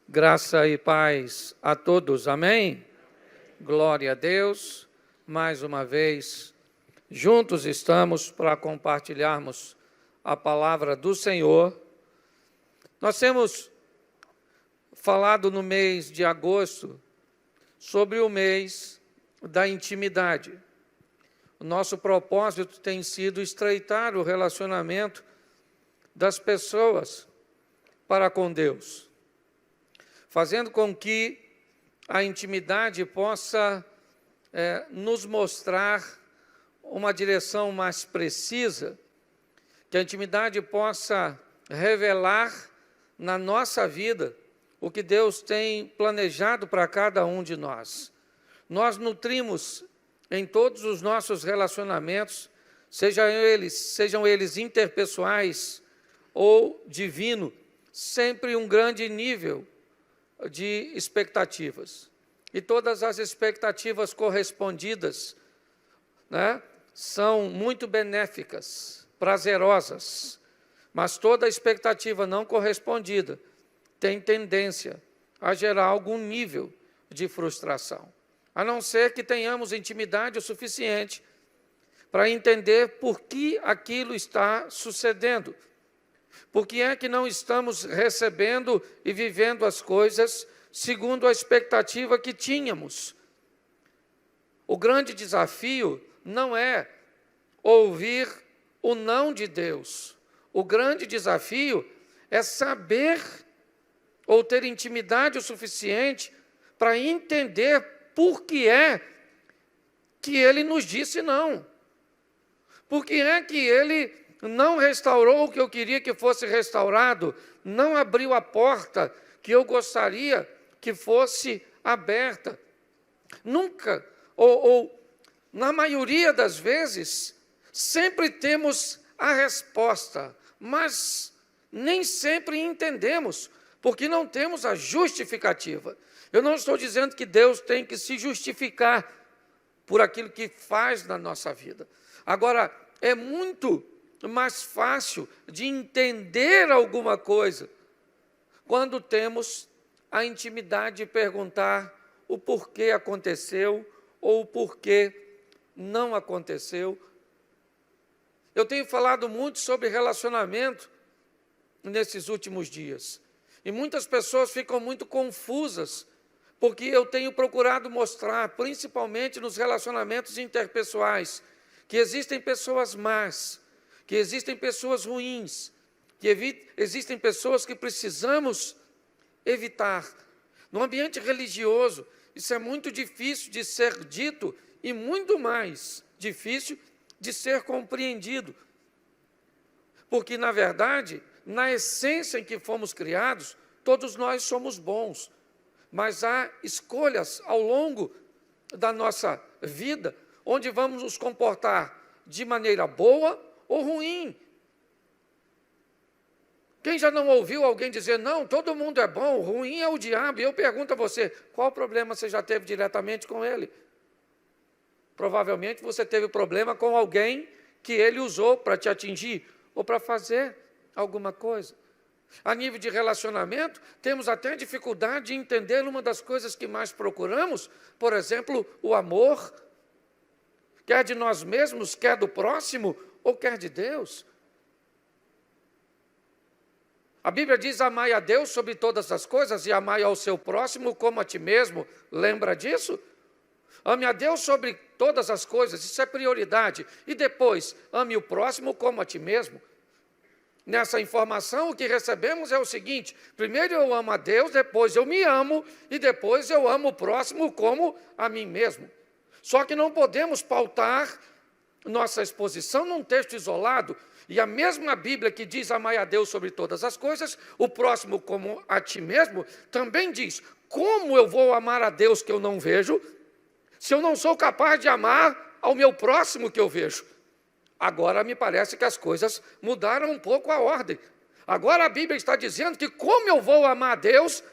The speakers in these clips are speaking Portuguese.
Graça e paz a todos, amém? Glória a Deus, mais uma vez, juntos estamos para compartilharmos a palavra do Senhor. Nós temos falado no mês de agosto sobre o mês da intimidade. O nosso propósito tem sido estreitar o relacionamento das pessoas para com Deus, fazendo com que a intimidade possa nos mostrar uma direção mais precisa, que a intimidade possa revelar na nossa vida o que Deus tem planejado para cada um de nós. Nós nutrimos em todos os nossos relacionamentos, sejam eles interpessoais ou divino, sempre um grande nível de expectativas. E todas as expectativas correspondidas, são muito benéficas, prazerosas, mas toda expectativa não correspondida tem tendência a gerar algum nível de frustração, a não ser que tenhamos intimidade o suficiente para entender por que aquilo está sucedendo. Por que é que não estamos recebendo e vivendo as coisas segundo a expectativa que tínhamos? O grande desafio não é ouvir o não de Deus. O grande desafio é saber ou ter intimidade o suficiente para entender por que é que Ele nos disse não. Por que é que Ele não restaurou o que eu queria que fosse restaurado, não abriu a porta que eu gostaria que fosse aberta. Nunca, ou na maioria das vezes, sempre temos a resposta, mas nem sempre entendemos, porque não temos a justificativa. Eu não estou dizendo que Deus tem que se justificar por aquilo que faz na nossa vida. Agora, é muito mais fácil de entender alguma coisa quando temos a intimidade de perguntar o porquê aconteceu ou o porquê não aconteceu. Eu tenho falado muito sobre relacionamento nesses últimos dias e muitas pessoas ficam muito confusas porque eu tenho procurado mostrar, principalmente nos relacionamentos interpessoais, que existem pessoas más, que existem pessoas ruins, que existem pessoas que precisamos evitar. No ambiente religioso, isso é muito difícil de ser dito e muito mais difícil de ser compreendido. Porque, na verdade, na essência em que fomos criados, todos nós somos bons, mas há escolhas ao longo da nossa vida onde vamos nos comportar de maneira boa ou ruim. Quem já não ouviu alguém dizer, não, todo mundo é bom, ruim é o diabo? E eu pergunto a você, qual problema você já teve diretamente com ele? Provavelmente você teve problema com alguém que ele usou para te atingir ou para fazer alguma coisa. A nível de relacionamento, temos até dificuldade de entender uma das coisas que mais procuramos, por exemplo, o amor, quer de nós mesmos, quer do próximo, ou quer de Deus. A Bíblia diz, amai a Deus sobre todas as coisas e amai ao seu próximo como a ti mesmo. Lembra disso? Ame a Deus sobre todas as coisas, isso é prioridade. E depois, ame o próximo como a ti mesmo. Nessa informação, o que recebemos é o seguinte, primeiro eu amo a Deus, depois eu me amo, e depois eu amo o próximo como a mim mesmo. Só que não podemos pautar nossa exposição num texto isolado, e a mesma Bíblia que diz amai a Deus sobre todas as coisas, o próximo como a ti mesmo, também diz, como eu vou amar a Deus que eu não vejo, se eu não sou capaz de amar ao meu próximo que eu vejo? Agora me parece que as coisas mudaram um pouco a ordem. Agora a Bíblia está dizendo que como eu vou amar a Deus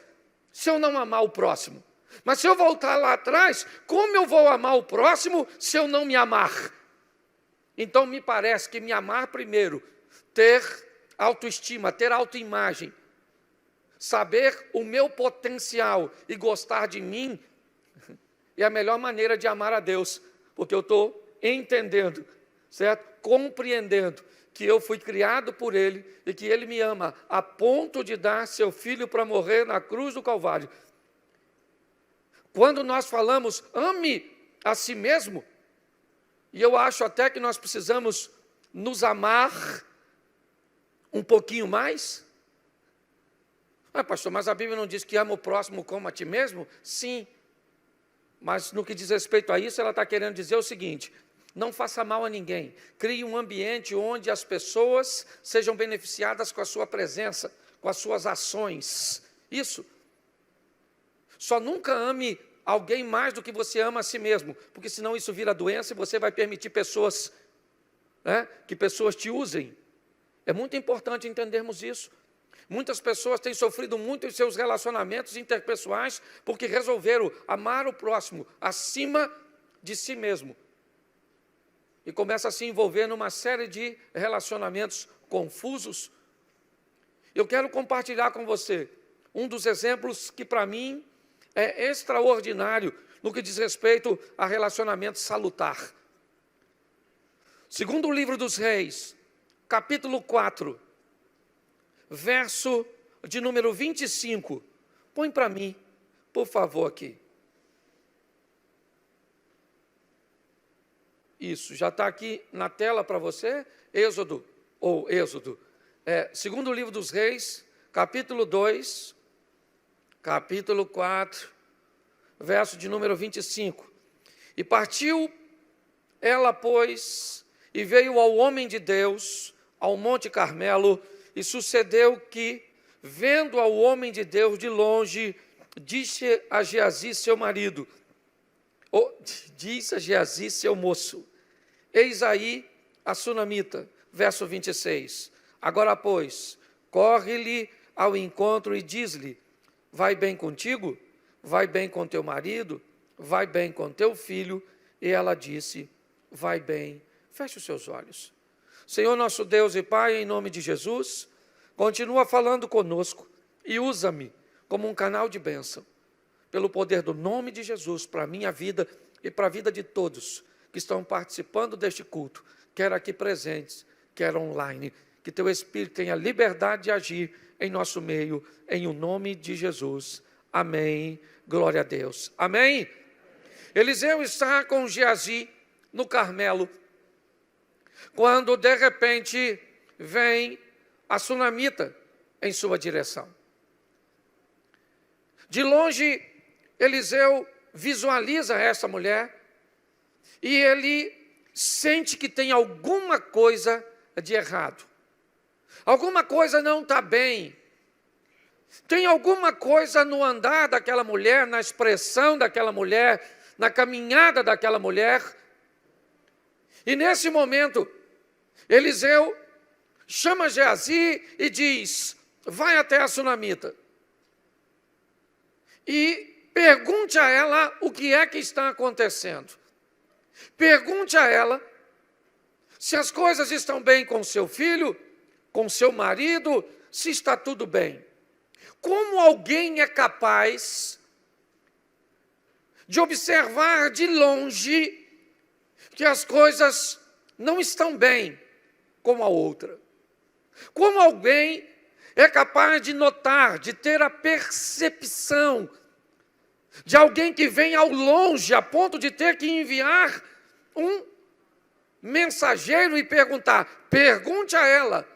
se eu não amar o próximo? Mas se eu voltar lá atrás, como eu vou amar o próximo se eu não me amar? Então, me parece que me amar primeiro, ter autoestima, ter autoimagem, saber o meu potencial e gostar de mim é a melhor maneira de amar a Deus, porque eu estou entendendo, certo? Compreendendo que eu fui criado por Ele e que Ele me ama a ponto de dar seu Filho para morrer na cruz do Calvário. Quando nós falamos, ame a si mesmo, e eu acho até que nós precisamos nos amar um pouquinho mais. Pastor, mas a Bíblia não diz que ama o próximo como a ti mesmo? Sim, mas no que diz respeito a isso, ela está querendo dizer o seguinte: não faça mal a ninguém, crie um ambiente onde as pessoas sejam beneficiadas com a sua presença, com as suas ações. Isso. Só nunca ame alguém mais do que você ama a si mesmo, porque senão isso vira doença e você vai permitir pessoas, que pessoas te usem. É muito importante entendermos isso. Muitas pessoas têm sofrido muito em seus relacionamentos interpessoais porque resolveram amar o próximo acima de si mesmo. E começa a se envolver numa série de relacionamentos confusos. Eu quero compartilhar com você um dos exemplos que para mim é extraordinário no que diz respeito a relacionamento salutar. Segundo o livro dos Reis, capítulo 4, verso de número 25. Põe para mim, por favor, aqui. Isso, já está aqui na tela para você. Êxodo. Segundo o livro dos Reis, capítulo 2, capítulo 4, verso de número 25. E partiu ela, pois, e veio ao homem de Deus, ao Monte Carmelo, e sucedeu que, vendo ao homem de Deus de longe, disse a Geazi, seu marido, disse a Geazi, seu moço, eis aí a sunamita, verso 26. Agora, pois, corre-lhe ao encontro e diz-lhe, vai bem contigo? Vai bem com teu marido? Vai bem com teu filho? E ela disse, vai bem. Feche os seus olhos. Senhor nosso Deus e Pai, em nome de Jesus, continua falando conosco e usa-me como um canal de bênção, pelo poder do nome de Jesus, para a minha vida e para a vida de todos que estão participando deste culto, quer aqui presentes, quer online. Que teu Espírito tenha liberdade de agir em nosso meio, em o nome de Jesus. Amém. Glória a Deus. Amém. Eliseu está com Geazi no Carmelo, quando de repente vem a sunamita em sua direção. De longe, Eliseu visualiza essa mulher e ele sente que tem alguma coisa de errado. Alguma coisa não está bem. Tem alguma coisa no andar daquela mulher, na expressão daquela mulher, na caminhada daquela mulher. E nesse momento, Eliseu chama Geazi e diz, vai até a sunamita e pergunte a ela o que é que está acontecendo. Pergunte a ela se as coisas estão bem com seu filho, com seu marido, se está tudo bem. Como alguém é capaz de observar de longe que as coisas não estão bem com a outra? Como alguém é capaz de notar, de ter a percepção de alguém que vem ao longe, a ponto de ter que enviar um mensageiro e perguntar, pergunte a ela,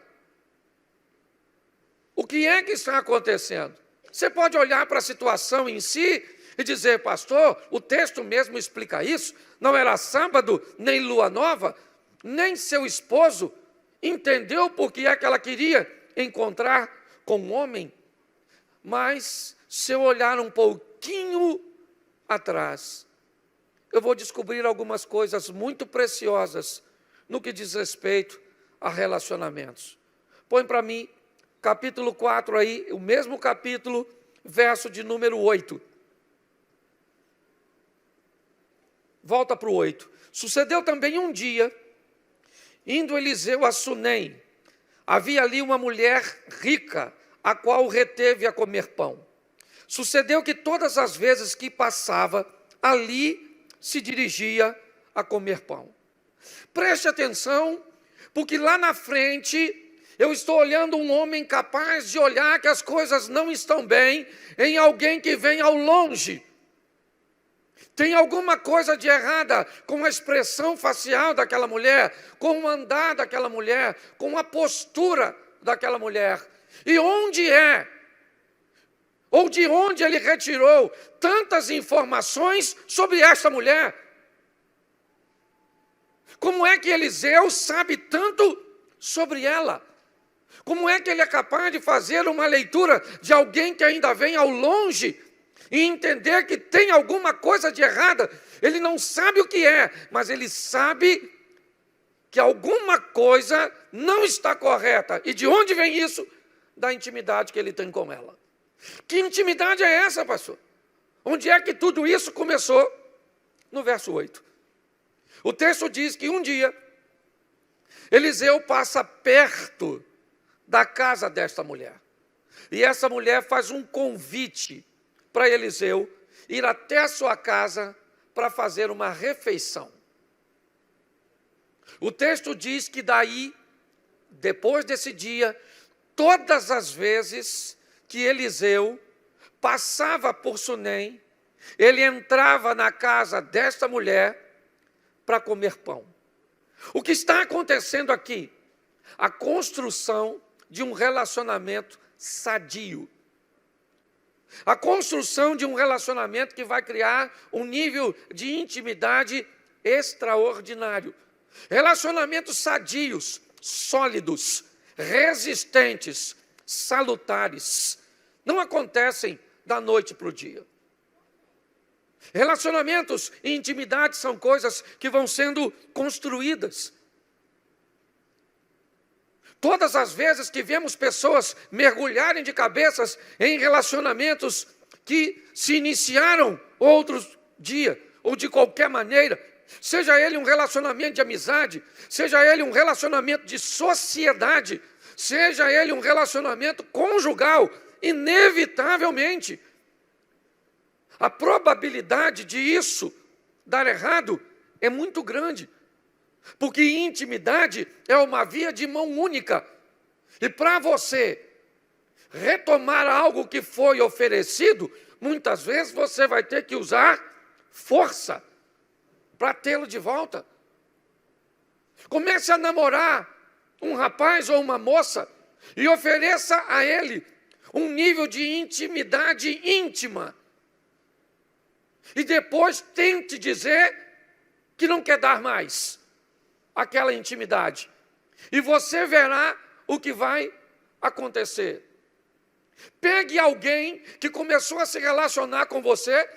o que é que está acontecendo? Você pode olhar para a situação em si e dizer, pastor, o texto mesmo explica isso, não era sábado, nem lua nova, nem seu esposo entendeu por que é que ela queria encontrar com um homem. Mas se eu olhar um pouquinho atrás, eu vou descobrir algumas coisas muito preciosas no que diz respeito a relacionamentos. Põe para mim, capítulo 4 aí, o mesmo capítulo, verso de número 8. Volta para o 8. Sucedeu também um dia, indo Eliseu a Sunem, havia ali uma mulher rica, a qual reteve a comer pão. Sucedeu que todas as vezes que passava, ali se dirigia a comer pão. Preste atenção, porque lá na frente eu estou olhando um homem capaz de olhar que as coisas não estão bem em alguém que vem ao longe. Tem alguma coisa de errada com a expressão facial daquela mulher, com o andar daquela mulher, com a postura daquela mulher. E onde é? Ou de onde ele retirou tantas informações sobre esta mulher? Como é que Eliseu sabe tanto sobre ela? Como é que ele é capaz de fazer uma leitura de alguém que ainda vem ao longe e entender que tem alguma coisa de errada? Ele não sabe o que é, mas ele sabe que alguma coisa não está correta. E de onde vem isso? Da intimidade que ele tem com ela. Que intimidade é essa, pastor? Onde é que tudo isso começou? No verso 8. O texto diz que um dia, Eliseu passa perto da casa desta mulher. E essa mulher faz um convite para Eliseu ir até a sua casa para fazer uma refeição. O texto diz que daí, depois desse dia, todas as vezes que Eliseu passava por Sunem, ele entrava na casa desta mulher para comer pão. O que está acontecendo aqui? A construção de um relacionamento sadio. A construção de um relacionamento que vai criar um nível de intimidade extraordinário. Relacionamentos sadios, sólidos, resistentes, salutares, não acontecem da noite para o dia. Relacionamentos e intimidade são coisas que vão sendo construídas. Todas as vezes que vemos pessoas mergulharem de cabeças em relacionamentos que se iniciaram outro dia, ou de qualquer maneira, seja ele um relacionamento de amizade, seja ele um relacionamento de sociedade, seja ele um relacionamento conjugal, inevitavelmente, a probabilidade de isso dar errado é muito grande. Porque intimidade é uma via de mão única. E para você retomar algo que foi oferecido, muitas vezes você vai ter que usar força para tê-lo de volta. Comece a namorar um rapaz ou uma moça e ofereça a ele um nível de intimidade íntima. E depois tente dizer que não quer dar mais aquela intimidade. E você verá o que vai acontecer. Pegue alguém que começou a se relacionar com você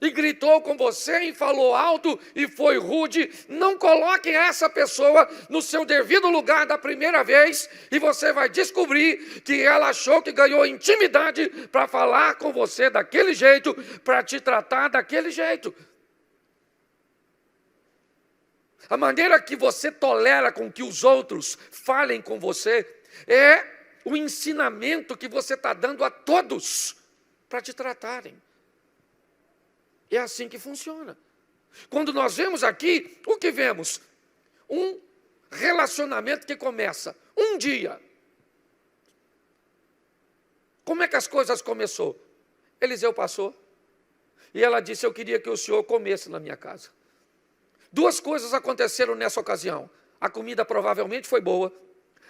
e gritou com você e falou alto e foi rude. Não coloque essa pessoa no seu devido lugar da primeira vez e você vai descobrir que ela achou que ganhou intimidade para falar com você daquele jeito, para te tratar daquele jeito. A maneira que você tolera com que os outros falem com você é o ensinamento que você está dando a todos para te tratarem. É assim que funciona. Quando nós vemos aqui, o que vemos? Um relacionamento que começa um dia. Como é que as coisas começou? Eliseu passou e ela disse: eu queria que o senhor comesse na minha casa. Duas coisas aconteceram nessa ocasião. A comida provavelmente foi boa,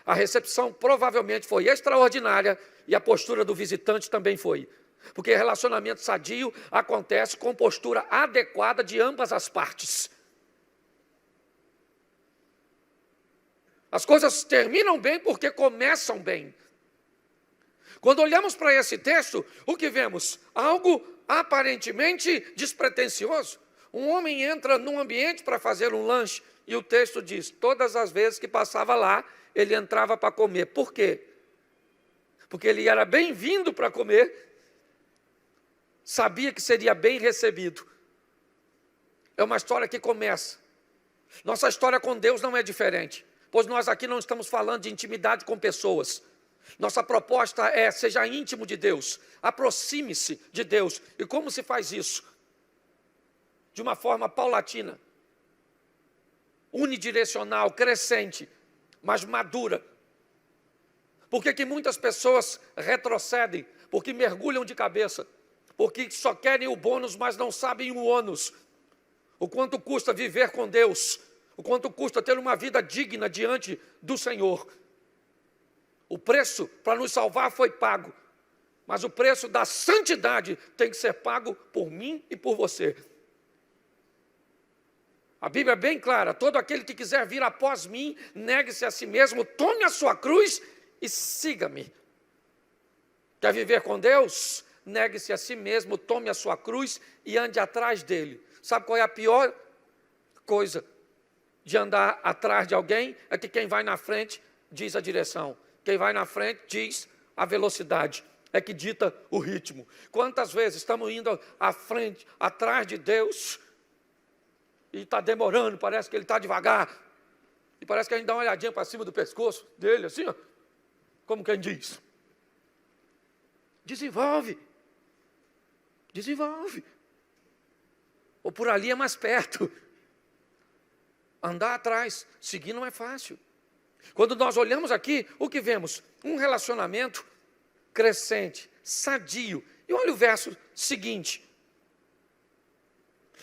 a recepção provavelmente foi extraordinária e a postura do visitante também foi. Porque relacionamento sadio acontece com postura adequada de ambas as partes. As coisas terminam bem porque começam bem. Quando olhamos para esse texto, o que vemos? Algo aparentemente despretensioso. Um homem entra num ambiente para fazer um lanche e o texto diz: todas as vezes que passava lá, ele entrava para comer. Por quê? Porque ele era bem-vindo para comer, sabia que seria bem recebido. É uma história que começa. Nossa história com Deus não é diferente, pois nós aqui não estamos falando de intimidade com pessoas. Nossa proposta é: seja íntimo de Deus, aproxime-se de Deus. E como se faz isso? De uma forma paulatina, unidirecional, crescente, mas madura. Por que muitas pessoas retrocedem? Porque mergulham de cabeça, porque só querem o bônus, mas não sabem o ônus. O quanto custa viver com Deus, o quanto custa ter uma vida digna diante do Senhor. O preço para nos salvar foi pago, mas o preço da santidade tem que ser pago por mim e por você. A Bíblia é bem clara: todo aquele que quiser vir após mim, negue-se a si mesmo, tome a sua cruz e siga-me. Quer viver com Deus? Negue-se a si mesmo, tome a sua cruz e ande atrás dele. Sabe qual é a pior coisa de andar atrás de alguém? É que quem vai na frente diz a direção. Quem vai na frente diz a velocidade, é que dita o ritmo. Quantas vezes estamos indo à frente, atrás de Deus, e está demorando, parece que ele está devagar, e parece que a gente dá uma olhadinha para cima do pescoço dele, assim, ó, como quem diz: desenvolve, desenvolve. Ou por ali é mais perto. Andar atrás, seguir não é fácil. Quando nós olhamos aqui, o que vemos? Um relacionamento crescente, sadio. E olha o verso seguinte.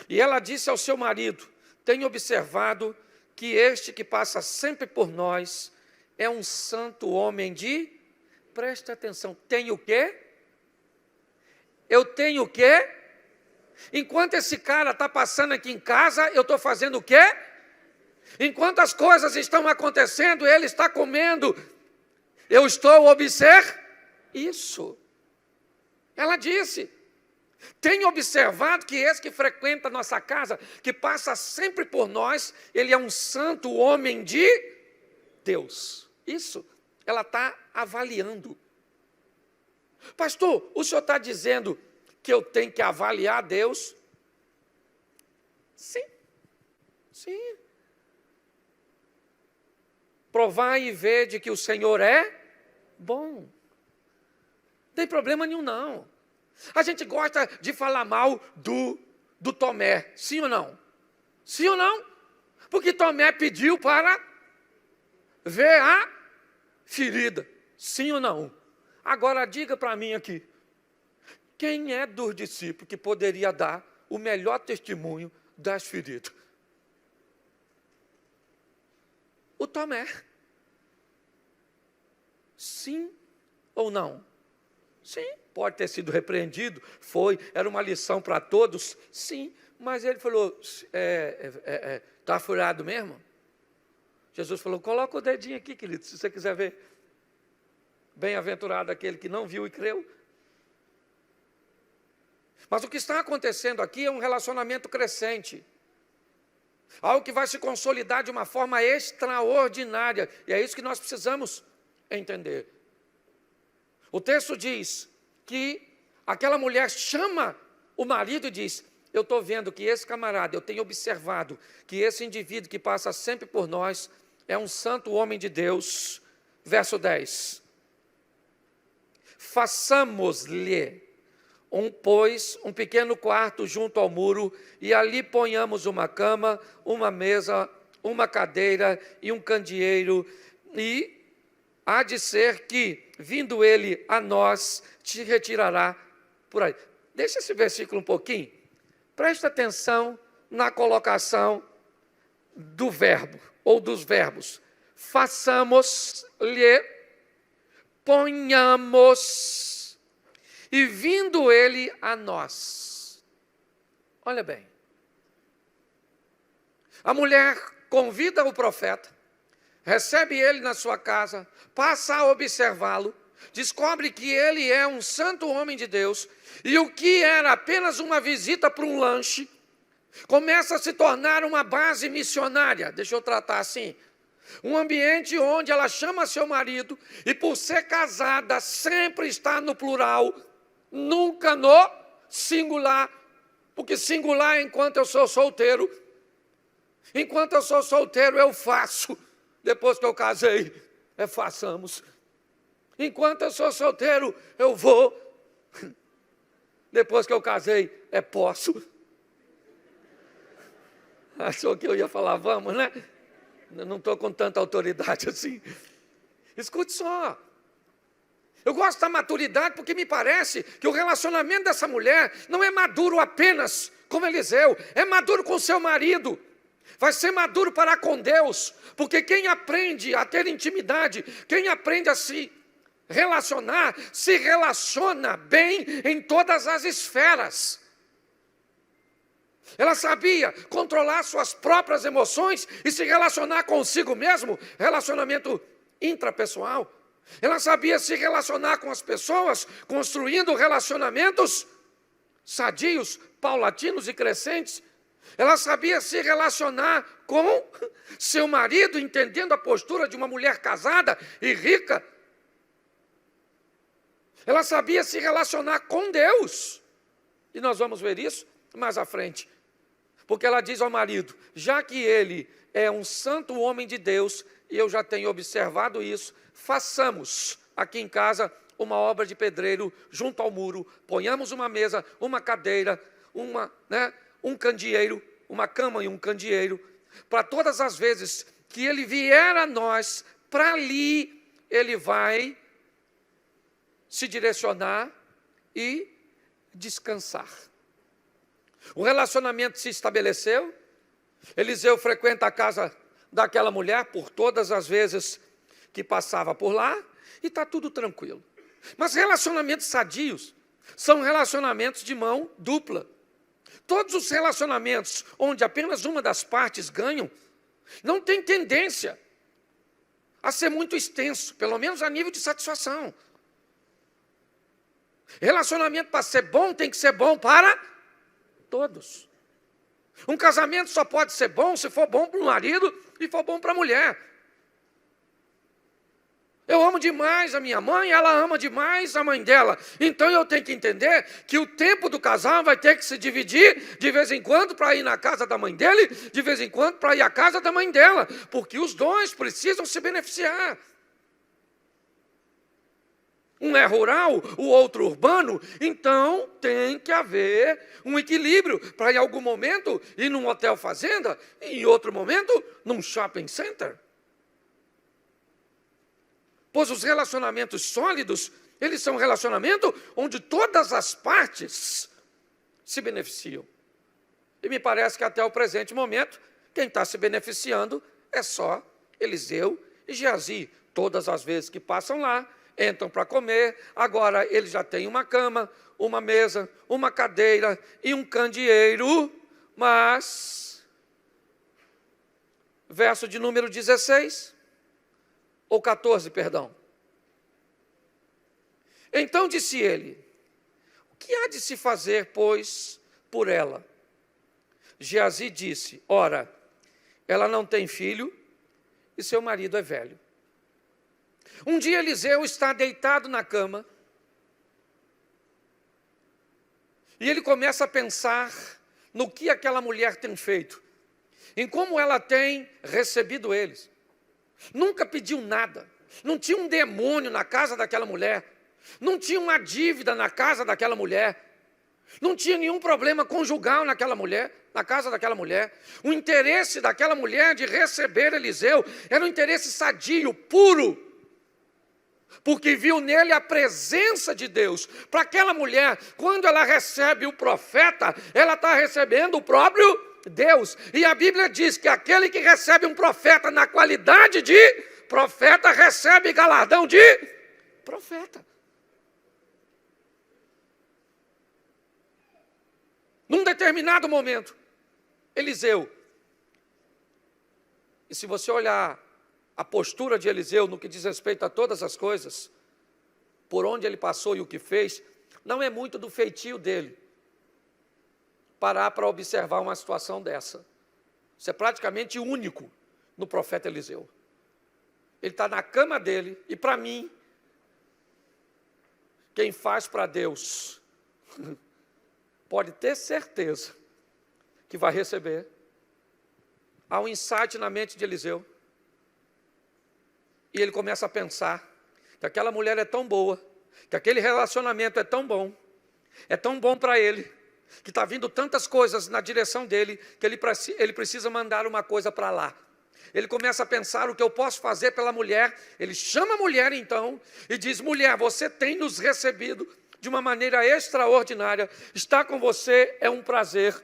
E ela disse ao seu marido: tenho observado que este que passa sempre por nós é um santo homem de... Presta atenção, tem o quê? Eu tenho o quê? Enquanto esse cara está passando aqui em casa, eu estou fazendo o quê? Enquanto as coisas estão acontecendo, ele está comendo, eu estou observando isso. Ela disse: tenho observado que esse que frequenta a nossa casa, que passa sempre por nós, ele é um santo homem de Deus. Isso, ela está avaliando. Pastor, o senhor está dizendo que eu tenho que avaliar Deus? Sim, sim. Provai e vede que o Senhor é bom. Não tem problema nenhum, não. A gente gosta de falar mal do Tomé, sim ou não? Sim ou não? Porque Tomé pediu para ver a ferida, sim ou não? Agora diga para mim aqui, quem é dos discípulos que poderia dar o melhor testemunho das feridas? O Tomé. Sim ou não? Sim, pode ter sido repreendido, era uma lição para todos, sim, mas ele falou: está furado mesmo? Jesus falou: coloca o dedinho aqui, querido, se você quiser ver. Bem-aventurado aquele que não viu e creu. Mas o que está acontecendo aqui é um relacionamento crescente, algo que vai se consolidar de uma forma extraordinária, e é isso que nós precisamos entender. O texto diz que aquela mulher chama o marido e diz: eu estou vendo que esse camarada, eu tenho observado que esse indivíduo que passa sempre por nós é um santo homem de Deus. Verso 10. Façamos-lhe um pequeno quarto junto ao muro, e ali ponhamos uma cama, uma mesa, uma cadeira e um candeeiro, e há de ser que, vindo ele a nós, te retirará por aí. Deixa esse versículo um pouquinho. Presta atenção na colocação do verbo, ou dos verbos. Façamos-lhe, ponhamos, e vindo ele a nós. Olha bem. A mulher convida o profeta, recebe ele na sua casa, passa a observá-lo, descobre que ele é um santo homem de Deus, e o que era apenas uma visita para um lanche, começa a se tornar uma base missionária. Deixa eu tratar assim. Um ambiente onde ela chama seu marido, e por ser casada, sempre está no plural, nunca no singular, porque singular é enquanto eu sou solteiro. Enquanto eu sou solteiro, eu faço. Depois que eu casei, façamos. Enquanto eu sou solteiro, eu vou. Depois que eu casei, posso. Achou que eu ia falar, vamos, né? Eu não estou com tanta autoridade assim. Escute só. Eu gosto da maturidade porque me parece que o relacionamento dessa mulher não é maduro apenas como Eliseu, é maduro com seu marido. Vai ser maduro para com Deus, porque quem aprende a ter intimidade, quem aprende a se relaciona bem em todas as esferas. Ela sabia controlar suas próprias emoções e se relacionar consigo mesmo, relacionamento intrapessoal. Ela sabia se relacionar com as pessoas, construindo relacionamentos sadios, paulatinos e crescentes. Ela sabia se relacionar com seu marido, entendendo a postura de uma mulher casada e rica. Ela sabia se relacionar com Deus. E nós vamos ver isso mais à frente. Porque ela diz ao marido, já que ele é um santo homem de Deus, e eu já tenho observado isso, façamos aqui em casa uma obra de junto ao muro, ponhamos uma mesa, uma cadeira, um candeeiro, uma cama e um candeeiro, para todas as vezes que ele vier a nós, para ali ele vai se direcionar e descansar. O relacionamento se estabeleceu. Eliseu frequenta a casa daquela mulher por todas as vezes que passava por lá, e está tudo tranquilo. Mas relacionamentos sadios são relacionamentos de mão dupla. Todos os relacionamentos onde apenas uma das partes ganham, não tem tendência a ser muito extenso, pelo menos a nível de satisfação. Relacionamento, para ser bom, tem que ser bom para todos. Um casamento só pode ser bom se for bom para o marido e for bom para a mulher. Eu amo demais a minha mãe, ela ama demais a mãe dela. Então eu tenho que entender que o tempo do casal vai ter que se dividir de vez em quando para ir na casa da mãe dele, de vez em quando para ir à casa da mãe dela, porque os dois precisam se beneficiar. Um é rural, o outro urbano, então tem que haver um equilíbrio para em algum momento ir num hotel fazenda e em outro momento num shopping center. Pois os relacionamentos sólidos, eles são relacionamentos onde todas as partes se beneficiam. E me parece que até o presente momento, quem está se beneficiando é só Eliseu e Geazi. Todas as vezes que passam lá, entram para comer, agora ele já tem uma cama, uma mesa, uma cadeira e um candeeiro, mas, verso de número 16, ou 14, perdão. Então disse ele, o que há de se fazer, pois, por ela? Geazi disse, ora, ela não tem filho e seu marido é velho. Um dia Eliseu está deitado na cama e ele começa a pensar no que aquela mulher tem feito, em como ela tem recebido eles. Nunca pediu nada, não tinha um demônio na casa daquela mulher, não tinha uma dívida na casa daquela mulher, não tinha nenhum problema conjugal naquela mulher, na casa daquela mulher. O interesse daquela mulher de receber Eliseu era um interesse sadio, puro, porque viu nele a presença de Deus. Para aquela mulher, quando ela recebe o profeta, ela está recebendo o próprio Deus. E a Bíblia diz que aquele que recebe um profeta na qualidade de profeta, recebe galardão de profeta. Num determinado momento, Eliseu, e se você olhar a postura de Eliseu no que diz respeito a todas as coisas, por onde ele passou e o que fez, não é muito do feitio dele parar para observar uma situação dessa. Isso é praticamente único no profeta Eliseu. Ele está na cama dele, e para mim, quem faz para Deus pode ter certeza que vai receber. Há um insight na mente de Eliseu. E ele começa a pensar que aquela mulher é tão boa, que aquele relacionamento é tão bom para ele, que está vindo tantas coisas na direção dele, que ele precisa mandar uma coisa para lá. Ele começa a pensar o que eu posso fazer pela mulher. Ele chama a mulher então e diz: mulher, você tem nos recebido de uma maneira extraordinária, estar com você é um prazer.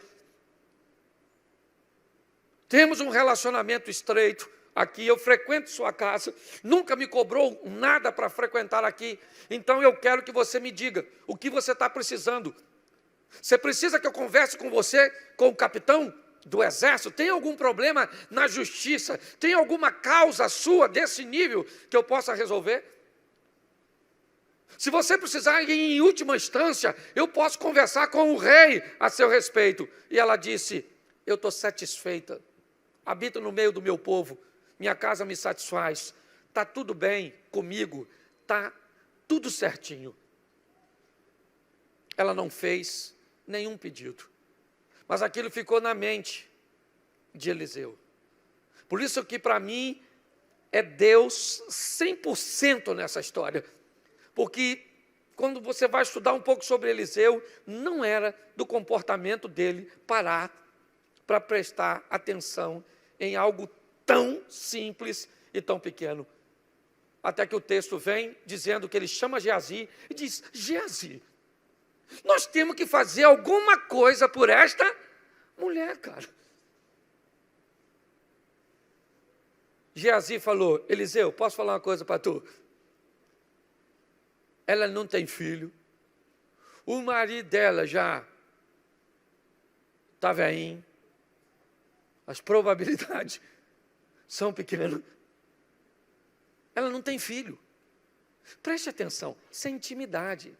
Temos um relacionamento estreito aqui, eu frequento sua casa, nunca me cobrou nada para frequentar aqui, então eu quero que você me diga o que você está precisando. Você precisa que eu converse com você, com o capitão do exército? Tem algum problema na justiça? Tem alguma causa sua desse nível que eu possa resolver? Se você precisar ir em última instância, eu posso conversar com o rei a seu respeito. E ela disse: eu estou satisfeita, habito no meio do meu povo, minha casa me satisfaz, está tudo bem comigo, está tudo certinho. Ela não fez nenhum pedido, mas aquilo ficou na mente de Eliseu. Por isso que para mim é Deus 100% nessa história, porque quando você vai estudar um pouco sobre Eliseu, não era do comportamento dele parar para prestar atenção em algo tão simples e tão pequeno. Até que o texto vem dizendo que ele chama Geazi e diz: Geazi, nós temos que fazer alguma coisa por esta mulher, cara. Geazi falou: Eliseu, posso falar uma coisa para tu? Ela não tem filho, o marido dela já está velhinho, as probabilidades são pequenas. Ela não tem filho. Preste atenção, isso é intimidade.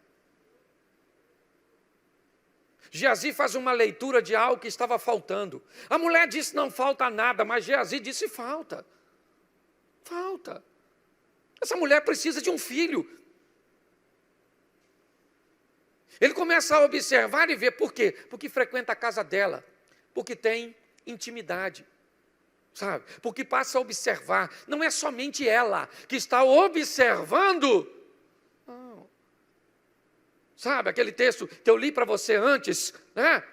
Geazi faz uma leitura de algo que estava faltando. A mulher disse: não falta nada, mas Geazi disse: falta. Falta. Essa mulher precisa de um filho. Ele começa a observar e ver por quê? Porque frequenta a casa dela, porque tem intimidade, sabe? Porque passa a observar. Não é somente ela que está observando. Não. Sabe aquele texto que eu li para você antes, né?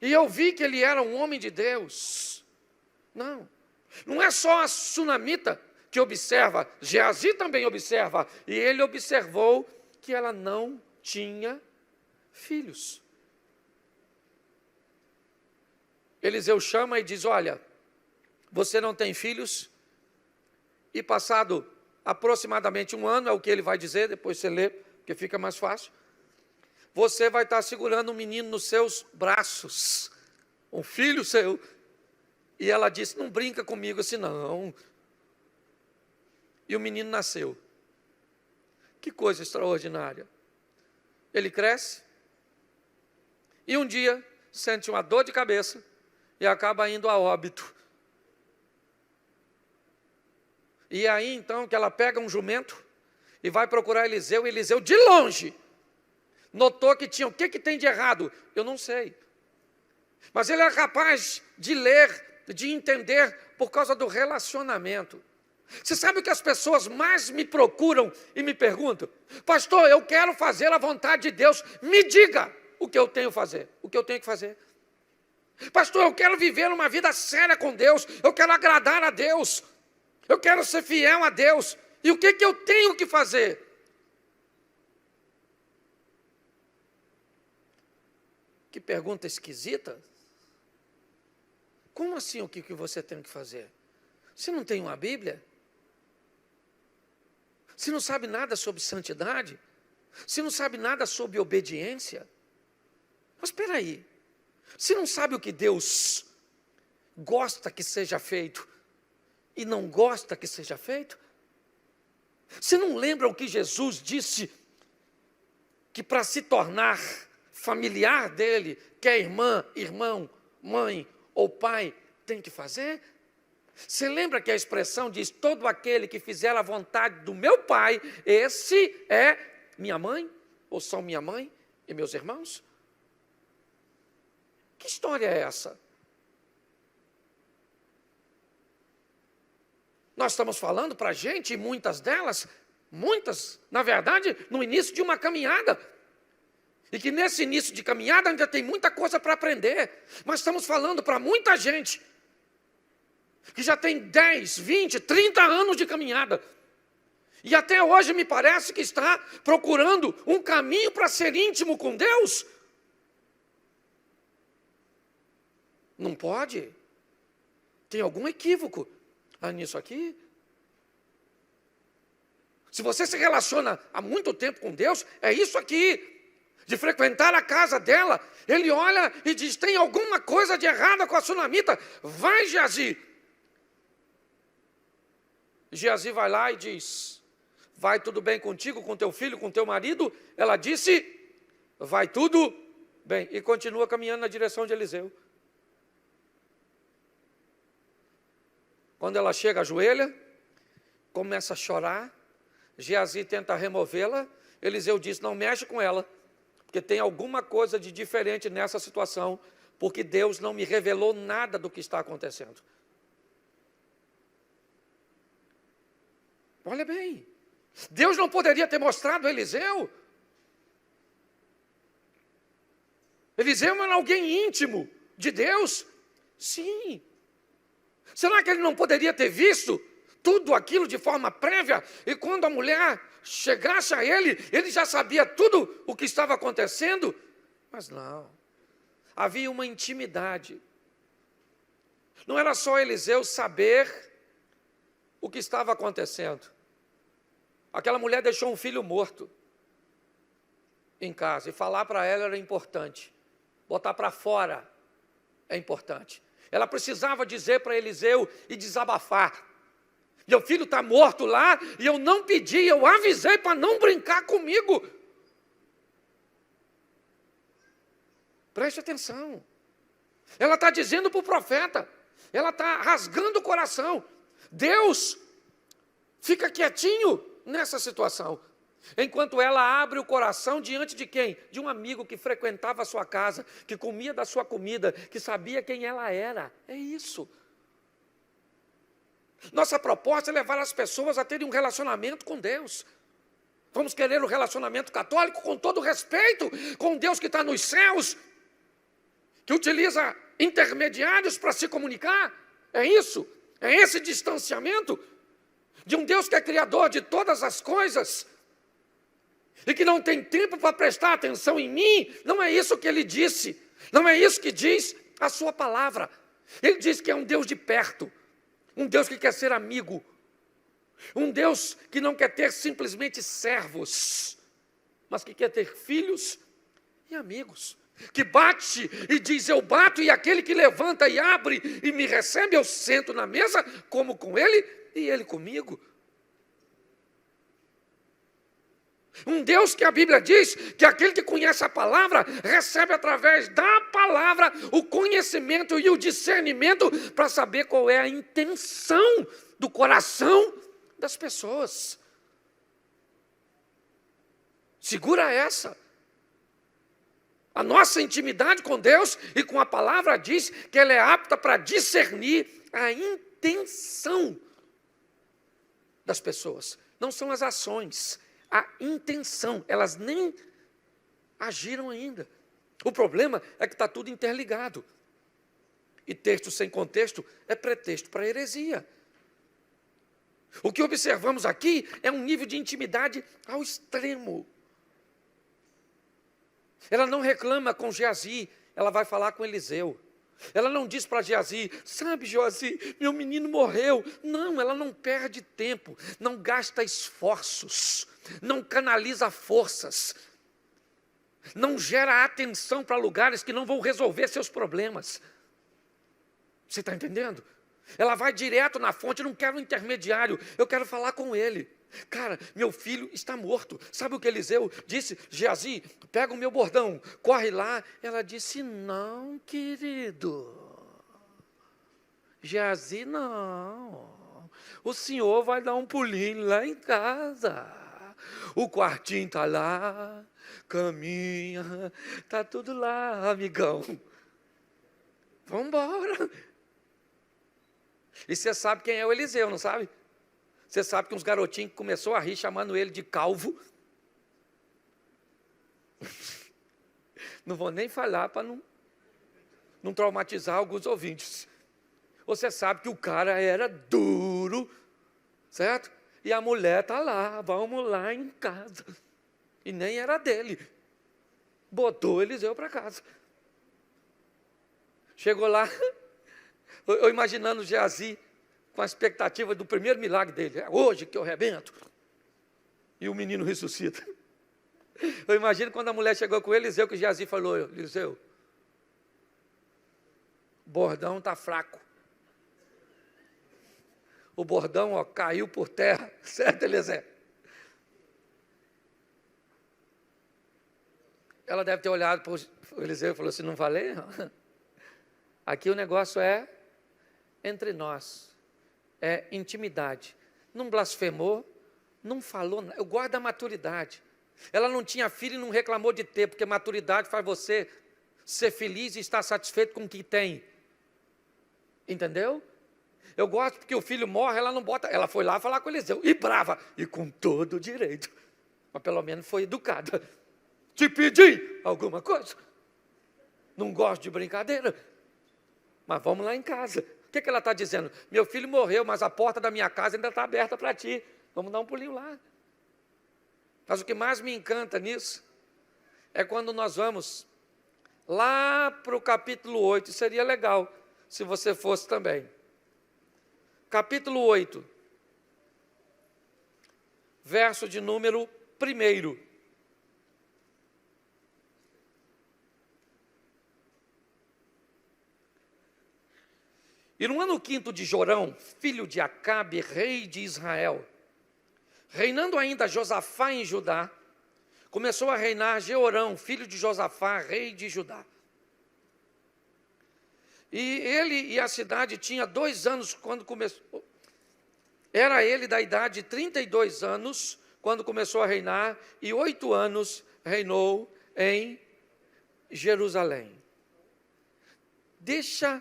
E eu vi que ele era um homem de Deus. Não é só a sunamita que observa, Geazi também observa. E ele observou que ela não tinha filhos. Eliseu chama e diz: olha, você não tem filhos? E passado aproximadamente 1 ano, é o que ele vai dizer, depois você lê, porque fica mais fácil. Você vai estar segurando um menino nos seus braços, um filho seu. E ela disse: não brinca comigo assim não. E o menino nasceu. Que coisa extraordinária. Ele cresce e um dia sente uma dor de cabeça e acaba indo a óbito. E aí então que ela pega um jumento e vai procurar Eliseu, e Eliseu de longe notou que tinha, o que tem de errado? Eu não sei. Mas ele é capaz de ler, de entender por causa do relacionamento. Você sabe o que as pessoas mais me procuram e me perguntam? Pastor, eu quero fazer a vontade de Deus, me diga o que eu tenho que fazer. O que eu tenho que fazer? Pastor, eu quero viver uma vida séria com Deus, eu quero agradar a Deus, eu quero ser fiel a Deus. E o que eu tenho que fazer? Que pergunta esquisita. Como assim o que você tem que fazer? Você não tem uma Bíblia? Você não sabe nada sobre santidade? Você não sabe nada sobre obediência? Mas espera aí, você não sabe o que Deus gosta que seja feito e não gosta que seja feito? Você não lembra o que Jesus disse? Que para se tornar familiar dele, quer irmã, irmão, mãe ou pai, tem que fazer? Você lembra que a expressão diz: todo aquele que fizer a vontade do meu pai, esse é minha mãe, ou são minha mãe e meus irmãos? Que história é essa? Nós estamos falando para a gente, e muitas delas Muitas, na verdade, no início de uma caminhada. E que nesse início de caminhada ainda tem muita coisa para aprender. Mas estamos falando para muita gente que já tem 10, 20, 30 anos de caminhada. E até hoje me parece que está procurando um caminho para ser íntimo com Deus. Não pode. Tem algum equívoco nisso aqui? Se você se relaciona há muito tempo com Deus, é isso aqui. De frequentar a casa dela, ele olha e diz, tem alguma coisa de errada com a sunamita. Vai, Geazi. Geazi vai lá e diz, vai tudo bem contigo, com teu filho, com teu marido? Ela disse, vai tudo bem. E continua caminhando na direção de Eliseu. Quando ela chega, ajoelha, começa a chorar. Geazi tenta removê-la. Eliseu diz, não mexe com ela, porque tem alguma coisa de diferente nessa situação, porque Deus não me revelou nada do que está acontecendo. Olha bem, Deus não poderia ter mostrado a Eliseu? Eliseu era alguém íntimo de Deus? Sim. Será que ele não poderia ter visto tudo aquilo de forma prévia? E quando a mulher chegasse a ele, ele já sabia tudo o que estava acontecendo? Mas não. Havia uma intimidade. Não era só Eliseu saber o que estava acontecendo. Aquela mulher deixou um filho morto em casa. E falar para ela era importante. Botar para fora é importante. Ela precisava dizer para Eliseu e desabafar. Meu filho está morto lá e eu não pedi, eu avisei para não brincar comigo. Preste atenção. Ela está dizendo para o profeta, ela está rasgando o coração. Deus fica quietinho nessa situação. Enquanto ela abre o coração diante de quem? De um amigo que frequentava a sua casa, que comia da sua comida, que sabia quem ela era. É isso. Nossa proposta é levar as pessoas a terem um relacionamento com Deus. Vamos querer um relacionamento católico com todo respeito, com Deus que está nos céus, que utiliza intermediários para se comunicar. É isso? É esse distanciamento de um Deus que é criador de todas as coisas e que não tem tempo para prestar atenção em mim? Não é isso que ele disse. Não é isso que diz a sua palavra. Ele diz que é um Deus de perto. Um Deus que quer ser amigo. Um Deus que não quer ter simplesmente servos, mas que quer ter filhos e amigos. Que bate e diz, eu bato, e aquele que levanta e abre e me recebe, eu sento na mesa, como com ele e ele comigo. Um Deus que a Bíblia diz que aquele que conhece a palavra recebe através da palavra o conhecimento e o discernimento para saber qual é a intenção do coração das pessoas. Segura essa. A nossa intimidade com Deus e com a palavra diz que ela é apta para discernir a intenção das pessoas. Não são as ações. A intenção, elas nem agiram ainda. O problema é que está tudo interligado. E texto sem contexto é pretexto para heresia. O que observamos aqui é um nível de intimidade ao extremo. Ela não reclama com Geazi, ela vai falar com Eliseu. Ela não diz para Geazi, sabe, Geazi, meu menino morreu. Não, ela não perde tempo, não gasta esforços, não canaliza forças, não gera atenção para lugares que não vão resolver seus problemas. Você está entendendo? Ela vai direto na fonte, eu não quero um intermediário, eu quero falar com ele. Cara, meu filho está morto. Sabe o que Eliseu disse? Geazi, pega o meu bordão, corre lá. Ela disse, não, querido. Geazi, não. O senhor vai dar um pulinho lá em casa. O quartinho está lá, caminha, está tudo lá, amigão. Vamos embora. E você sabe quem é o Eliseu, não sabe? Você sabe que uns garotinhos começaram a rir, chamando ele de calvo. Não vou nem falar para não traumatizar alguns ouvintes. Você sabe que o cara era duro, certo? E a mulher está lá, vamos lá em casa. E nem era dele. Botou Eliseu para casa. Chegou lá, eu imaginando Geazi com a expectativa do primeiro milagre dele. É hoje que eu arrebento. E o menino ressuscita. Eu imagino quando a mulher chegou com Eliseu, que Geazi falou: Eliseu, o bordão está fraco. O bordão caiu por terra, certo, Eliseu? Ela deve ter olhado para o Eliseu e falou assim: não falei? Aqui o negócio é entre nós, é intimidade. Não blasfemou, não falou nada. Eu guardo a maturidade. Ela não tinha filho e não reclamou de ter, porque maturidade faz você ser feliz e estar satisfeito com o que tem. Entendeu? Eu gosto porque o filho morre, ela não bota. Ela foi lá falar com Eliseu, e brava, e com todo o direito. Mas pelo menos foi educada. Te pedi alguma coisa. Não gosto de brincadeira. Mas vamos lá em casa. O que ela está dizendo? Meu filho morreu, mas a porta da minha casa ainda está aberta para ti. Vamos dar um pulinho lá. Mas o que mais me encanta nisso é quando nós vamos lá para o capítulo 8. Seria legal se você fosse também. Capítulo 8, verso de número 1. E no ano 5º de Jorão, filho de Acabe, rei de Israel, reinando ainda Josafá em Judá, começou a reinar Jeorão, filho de Josafá, rei de Judá. E ele e a cidade tinha 2 anos quando começou. Era ele da idade de 32 anos quando começou a reinar, e 8 anos reinou em Jerusalém. Deixa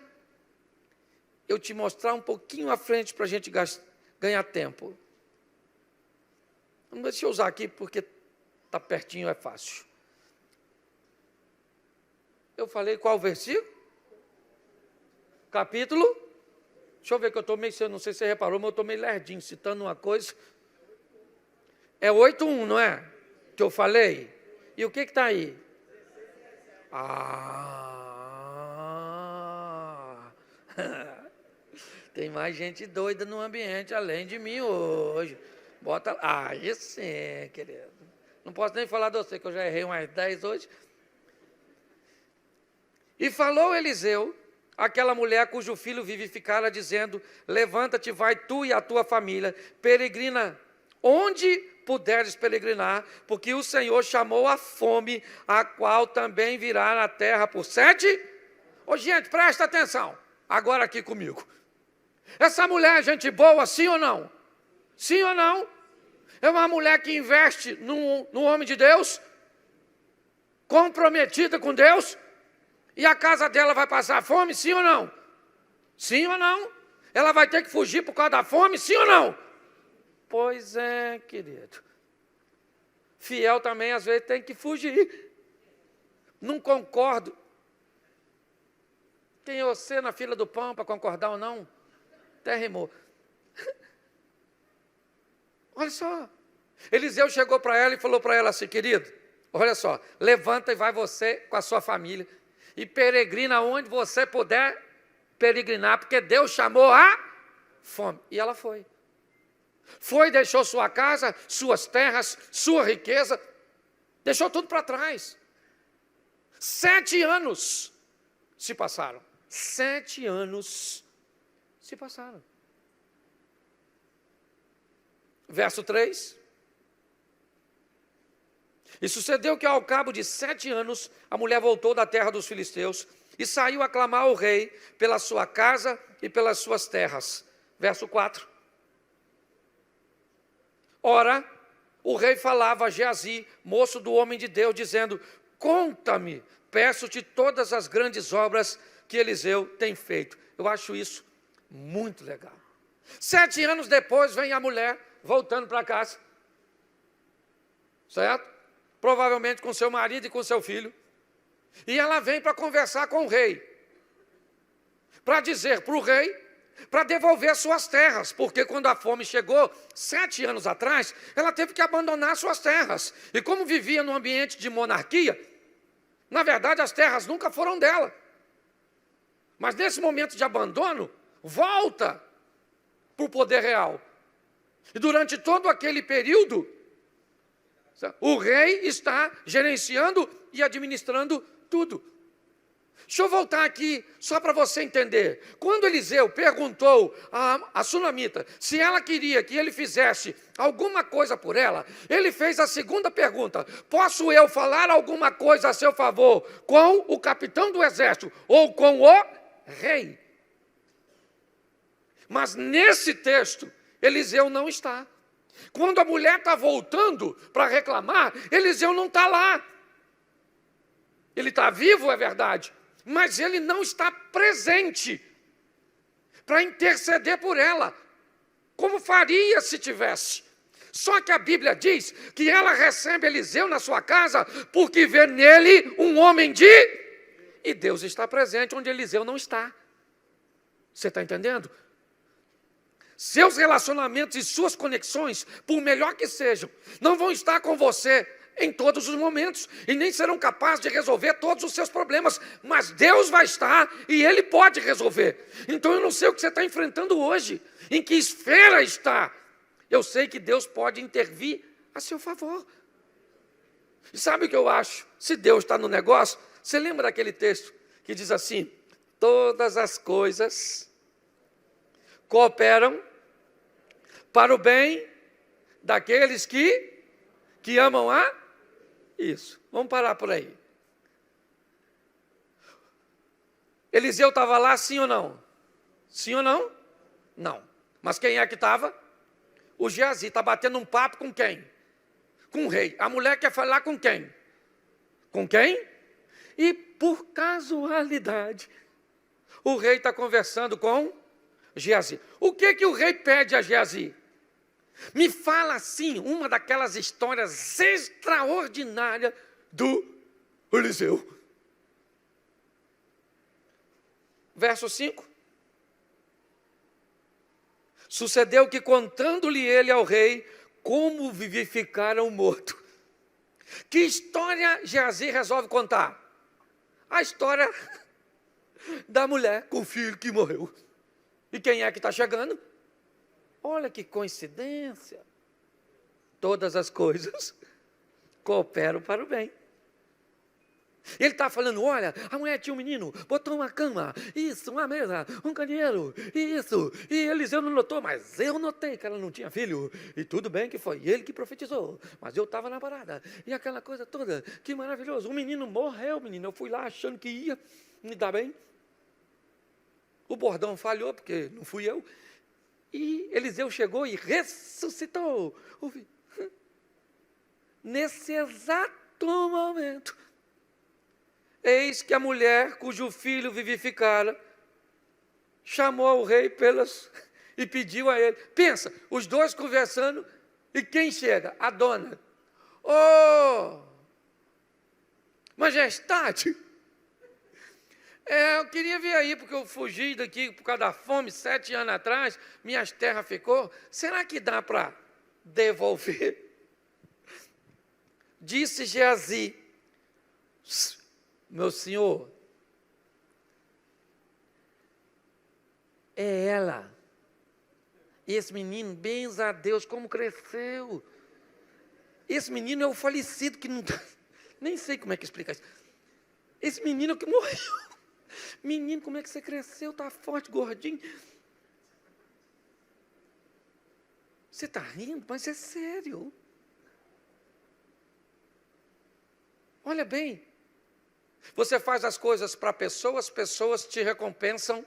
eu te mostrar um pouquinho à frente para a gente ganhar tempo. Deixa eu usar aqui porque está pertinho, é fácil. Eu falei qual versículo? Capítulo? Deixa eu ver que eu estou meio, não sei se você reparou, mas eu estou meio lerdinho, citando uma coisa. É 8:1, não é? Que eu falei? E o que está aí? Tem mais gente doida no ambiente além de mim hoje. Bota. Aí sim, querido. Não posso nem falar de você, que eu já errei umas 10 hoje. E falou Eliseu, aquela mulher cujo filho vivificara, dizendo: levanta-te, vai tu e a tua família, peregrina onde puderes peregrinar, porque o Senhor chamou a fome, a qual também virá na terra por 7. Ô, gente, presta atenção, agora aqui comigo. Essa mulher é gente boa, sim ou não? Sim ou não? É uma mulher que investe no homem de Deus, comprometida com Deus, e a casa dela vai passar fome, sim ou não? Sim ou não? Ela vai ter que fugir por causa da fome, sim ou não? Pois é, querido. Fiel também, às vezes, tem que fugir. Não concordo. Tem você na fila do pão para concordar ou não? Até rimou. Olha só. Eliseu chegou para ela e falou para ela assim: querido, olha só, levanta e vai você com a sua família e peregrina onde você puder peregrinar, porque Deus chamou a fome. E ela foi. Foi, deixou sua casa, suas terras, sua riqueza, deixou tudo para trás. 7 anos se passaram. 7 anos se passaram. Verso 3. E sucedeu que ao cabo de 7 anos, a mulher voltou da terra dos filisteus e saiu a clamar ao rei pela sua casa e pelas suas terras. Verso 4. Ora, o rei falava a Geazi, moço do homem de Deus, dizendo: conta-me, peço-te todas as grandes obras que Eliseu tem feito. Eu acho isso muito legal. 7 anos depois, vem a mulher voltando para casa. Certo? Provavelmente com seu marido e com seu filho. E ela vem para conversar com o rei. Para dizer para o rei, para devolver suas terras. Porque quando a fome chegou, 7 anos atrás, ela teve que abandonar suas terras. E como vivia num ambiente de monarquia, na verdade as terras nunca foram dela. Mas nesse momento de abandono, volta para o poder real. E durante todo aquele período, o rei está gerenciando e administrando tudo. Deixa eu voltar aqui, só para você entender. Quando Eliseu perguntou a sunamita se ela queria que ele fizesse alguma coisa por ela, ele fez a segunda pergunta: posso eu falar alguma coisa a seu favor com o capitão do exército ou com o rei? Mas nesse texto, Eliseu não está. Quando a mulher está voltando para reclamar, Eliseu não está lá. Ele está vivo, é verdade, mas ele não está presente para interceder por ela, como faria se tivesse. Só que a Bíblia diz que ela recebe Eliseu na sua casa porque vê nele um homem de... E Deus está presente onde Eliseu não está. Você está entendendo? Seus relacionamentos e suas conexões, por melhor que sejam, não vão estar com você em todos os momentos e nem serão capazes de resolver todos os seus problemas, mas Deus vai estar e Ele pode resolver. Então eu não sei o que você está enfrentando hoje, em que esfera está. Eu sei que Deus pode intervir a seu favor. E sabe o que eu acho? Se Deus está no negócio, você lembra daquele texto que diz assim: todas as coisas cooperam para o bem daqueles que amam a... Isso, vamos parar por aí. Eliseu estava lá, sim ou não? Sim ou não? Não. Mas quem é que estava? O Geazi. Está batendo um papo com quem? Com o rei. A mulher quer falar com quem? Com quem? E por casualidade, o rei está conversando com Geazi. O que o rei pede a Geazi? Me fala assim, uma daquelas histórias extraordinárias do Eliseu. Verso 5. Sucedeu que, contando-lhe ele ao rei como vivificaram o morto. Que história Geazi resolve contar? A história da mulher com o filho que morreu. E quem é que está chegando? Olha que coincidência. Todas as coisas cooperam para o bem. Ele está falando: olha, a mulher tinha um menino, botou uma cama, isso, uma mesa, um candeeiro, isso. E Eliseu não notou, mas eu notei que ela não tinha filho. E tudo bem que foi ele que profetizou, mas eu estava na parada. E aquela coisa toda, que maravilhoso. O menino morreu, menino. Eu fui lá achando que ia me dar bem. O bordão falhou, porque não fui eu. E Eliseu chegou e ressuscitou. Nesse exato momento, eis que a mulher cujo filho vivificara chamou o rei e pediu a ele. Pensa, os dois conversando, e quem chega? A dona. Oh, majestade, eu queria vir aí, porque eu fugi daqui por causa da fome, 7 anos atrás, minhas terras ficou. Será que dá para devolver? Disse Geazi: meu senhor, é ela. Esse menino, bens a Deus, como cresceu. Esse menino é o falecido que não... Nem sei como é que explica isso. Esse menino que morreu. Menino, como é que você cresceu? Está forte, gordinho. Você está rindo, mas é sério. Olha bem. Você faz as coisas para pessoas, pessoas te recompensam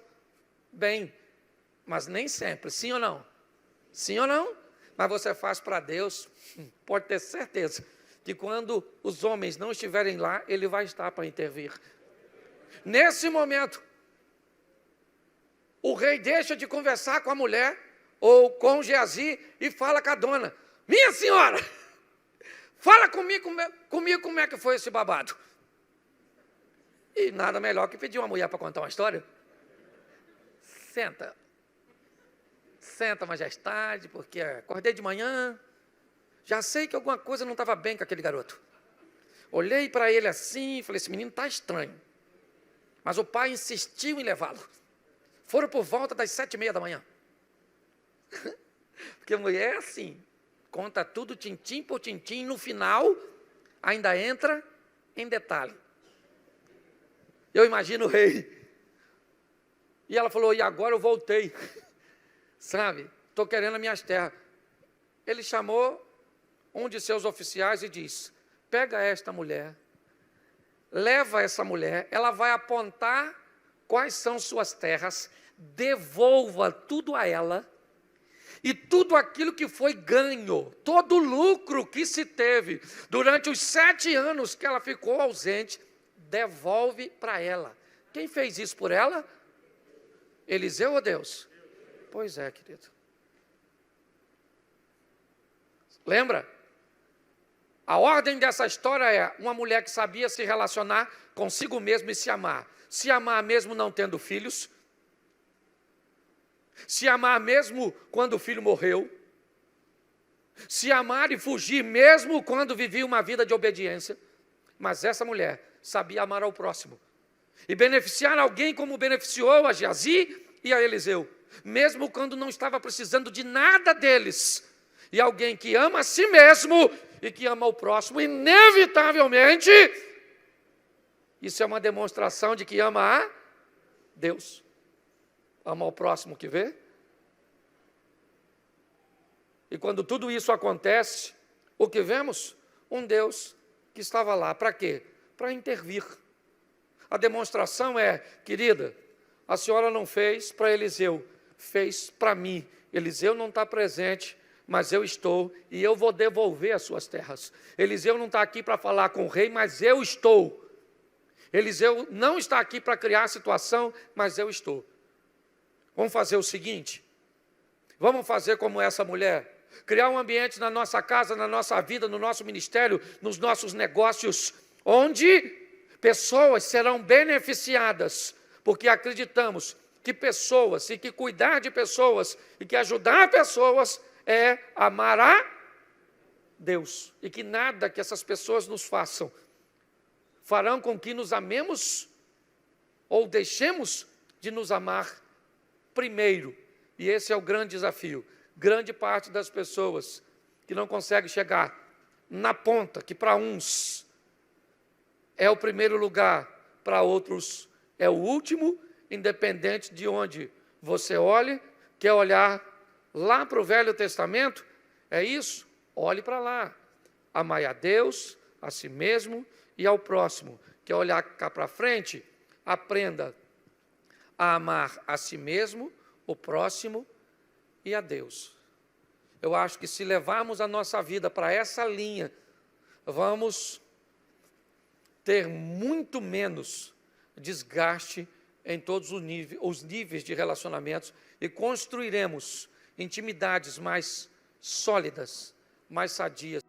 bem. Mas nem sempre, sim ou não? Sim ou não? Mas você faz para Deus, pode ter certeza que quando os homens não estiverem lá, Ele vai estar para intervir. Nesse momento, o rei deixa de conversar com a mulher, ou com Geazi, e fala com a dona: minha senhora, fala comigo como é que foi esse babado. E nada melhor que pedir uma mulher para contar uma história. Senta, majestade, porque acordei de manhã, já sei que alguma coisa não estava bem com aquele garoto. Olhei para ele assim e falei: esse menino está estranho. Mas o pai insistiu em levá-lo. Foram por volta das 7h30 da manhã. Porque mulher é assim, conta tudo tintim por tintim, no final ainda entra em detalhe. Eu imagino o rei. E ela falou: e agora eu voltei. Sabe, estou querendo as minhas terras. Ele chamou um de seus oficiais e disse: pega esta mulher, leva essa mulher, ela vai apontar quais são suas terras, devolva tudo a ela, e tudo aquilo que foi ganho, todo o lucro que se teve durante os 7 anos que ela ficou ausente, devolve para ela. Quem fez isso por ela? Eliseu ou Deus? Pois é, querido. Lembra? A ordem dessa história é uma mulher que sabia se relacionar consigo mesma e se amar. Se amar mesmo não tendo filhos. Se amar mesmo quando o filho morreu. Se amar e fugir mesmo quando vivia uma vida de obediência. Mas essa mulher sabia amar ao próximo. E beneficiar alguém como beneficiou a Geazi e a Eliseu. Mesmo quando não estava precisando de nada deles. E alguém que ama a si mesmo e que ama o próximo, inevitavelmente, isso é uma demonstração de que ama a Deus. Ama o próximo que vê. E quando tudo isso acontece, o que vemos? Um Deus que estava lá. Para quê? Para intervir. A demonstração é: querida, a senhora não fez para Eliseu, fez para mim. Eliseu não está presente, mas eu estou, e eu vou devolver as suas terras. Eliseu não está aqui para falar com o rei, mas eu estou. Eliseu não está aqui para criar a situação, mas eu estou. Vamos fazer o seguinte, vamos fazer como essa mulher, criar um ambiente na nossa casa, na nossa vida, no nosso ministério, nos nossos negócios, onde pessoas serão beneficiadas, porque acreditamos que pessoas, e que cuidar de pessoas, e que ajudar pessoas, é amar a Deus. E que nada que essas pessoas nos façam farão com que nos amemos ou deixemos de nos amar primeiro. E esse é o grande desafio. Grande parte das pessoas que não consegue chegar na ponta, que para uns é o primeiro lugar, para outros é o último, independente de onde você olhe. Quer olhar lá para o Velho Testamento? É isso? Olhe para lá. Amai a Deus, a si mesmo e ao próximo. Quer olhar cá para frente? Aprenda a amar a si mesmo, o próximo e a Deus. Eu acho que se levarmos a nossa vida para essa linha, vamos ter muito menos desgaste em todos os níveis de relacionamentos e construiremos intimidades mais sólidas, mais sadias.